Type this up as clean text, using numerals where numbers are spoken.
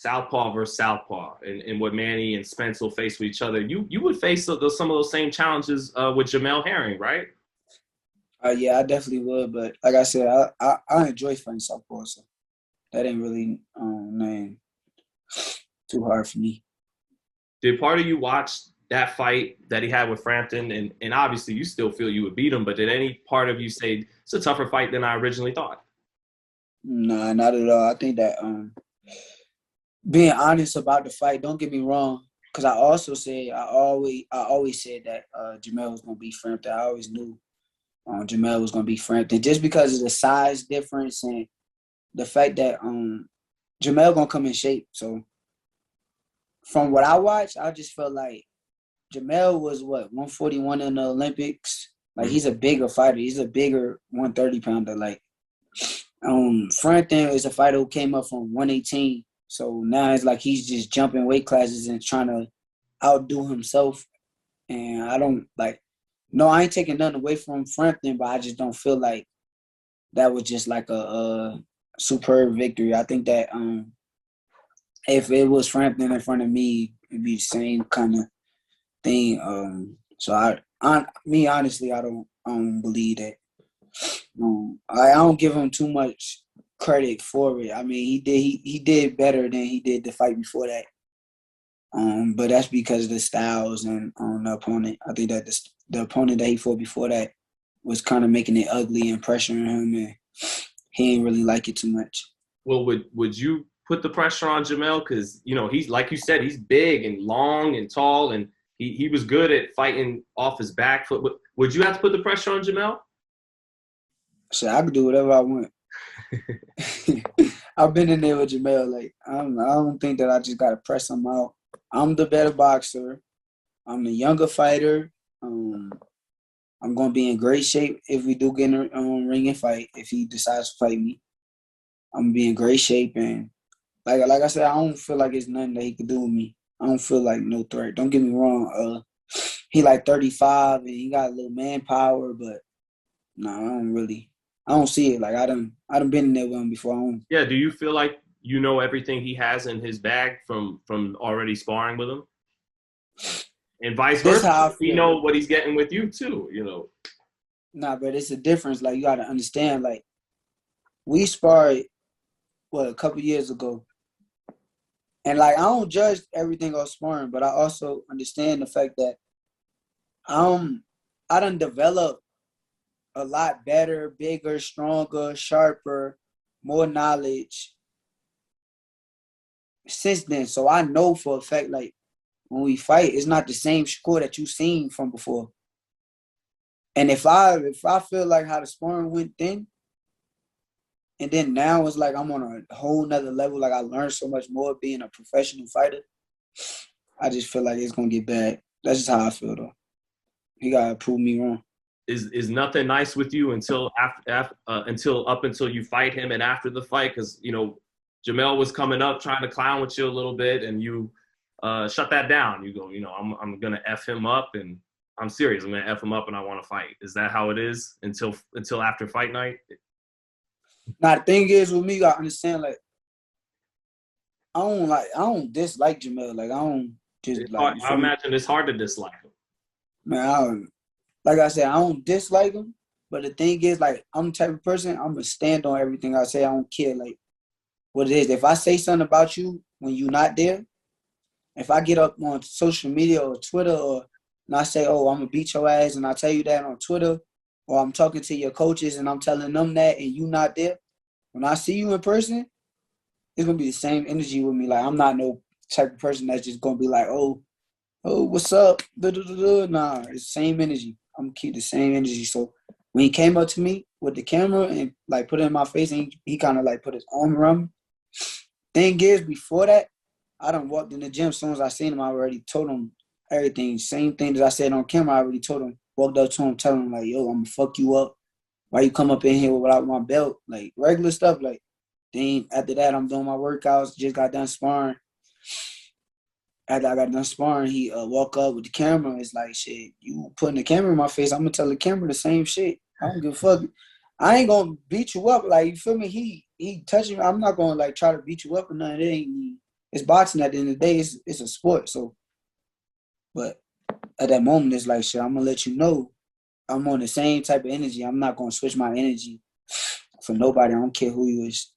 Southpaw versus Southpaw, and what Manny and Spence will face with each other. You would face some of those same challenges with Jamel Herring, right? Yeah, I definitely would. But like I said, I enjoy fighting Southpaw, so that ain't really nothing too hard for me. Did part of you watch that fight that he had with Frampton, and obviously you still feel you would beat him, but did any part of you say it's a tougher fight than I originally thought? Nah, not at all. I think that being honest about the fight, don't get me wrong, because I also said I always said that Jamel was gonna beat Frampton. I always knew Jamel was gonna beat Frampton just because of the size difference and the fact that Jamel gonna come in shape. So from what I watched, I just felt like Jamel was 141 in the Olympics. Like he's a bigger fighter. He's a bigger 130 pounder. Like Frampton is a fighter who came up from 118. So now it's like he's just jumping weight classes and trying to outdo himself. And I don't no, I ain't taking nothing away from Frampton, but I just don't feel like that was just like a superb victory. I think that if it was Frampton in front of me, it'd be the same kind of thing. So honestly, I don't believe that. I don't give him too much credit for it. I mean, he did better than he did the fight before that. But that's because of the styles and the opponent. I think that the opponent that he fought before that was kind of making it ugly and pressuring him, and he ain't really like it too much. Well, would you put the pressure on Jamel? Because, he's, like you said, he's big and long and tall, and he was good at fighting off his back foot. Would you have to put the pressure on Jamel? So I could do whatever I want. I've been in there with Jamel. Like, I don't think that I just got to press him out. I'm the better boxer. I'm the younger fighter. I'm going to be in great shape if we do get in a ring and fight. If he decides to fight me, I'm going to be in great shape. And like I said, I don't feel like it's nothing that he could do with me. I don't feel like no threat. Don't get me wrong. He like 35 and he got a little manpower, but no, I don't see it. Like I done been in there with him before. Yeah, do you feel like you know everything he has in his bag from already sparring with him? And vice versa, you know what he's getting with you too, Nah, but it's a difference. Like, you got to understand, like, we sparred, a couple years ago. And, like, I don't judge everything on sparring, but I also understand the fact that I done developed a lot better, bigger, stronger, sharper, more knowledge since then. So I know for a fact, like, when we fight, it's not the same Shakur that you've seen from before. And if I feel like how the sparring went then, and then now it's like I'm on a whole nother level, like I learned so much more being a professional fighter, I just feel like it's going to get bad. That's just how I feel, though. He got to prove me wrong. Is nothing nice with you until until you fight him and after the fight? Because, Jamel was coming up trying to clown with you a little bit, and you shut that down. You go, I'm going to F him up, and I'm serious. I'm going to F him up, and I want to fight. Is that how it is until after fight night? Now, the thing is with me, you got to understand, like, I don't dislike Jamel. Like, I don't just I imagine it's hard to dislike him. Man, like I said, I don't dislike him. But the thing is, like, I'm the type of person, I'm going to stand on everything I say. I don't care, like, what it is. If I say something about you when you're not there, if I get up on social media or Twitter and I say, oh, I'm going to beat your ass, and I tell you that on Twitter, or I'm talking to your coaches and I'm telling them that and you not there, when I see you in person, it's going to be the same energy with me. Like, I'm not no type of person that's just going to be like, oh, what's up? Nah, it's the same energy. I'm going to keep the same energy. So when he came up to me with the camera and, like, put it in my face and he kind of, like, put his arm around me. Thing is, before that, I done walked in the gym. As soon as I seen him, I already told him everything. Same thing that I said on camera, I already told him. Walked up to him, telling him, like, yo, I'm going to fuck you up. Why you come up in here without my belt? Like, regular stuff. Like, then after that, I'm doing my workouts. Just got done sparring. After I got done sparring, he walk up with the camera. It's like, shit, you putting the camera in my face, I'm going to tell the camera the same shit. I don't give a fuck. I ain't going to beat you up. Like, you feel me? He touching me. I'm not going to, like, try to beat you up or nothing. It ain't me. it's boxing at the end of the day. It's a sport. So, but at that moment, it's like, shit, I'm gonna let you know I'm on the same type of energy. I'm not gonna switch my energy for nobody. I don't care who you is.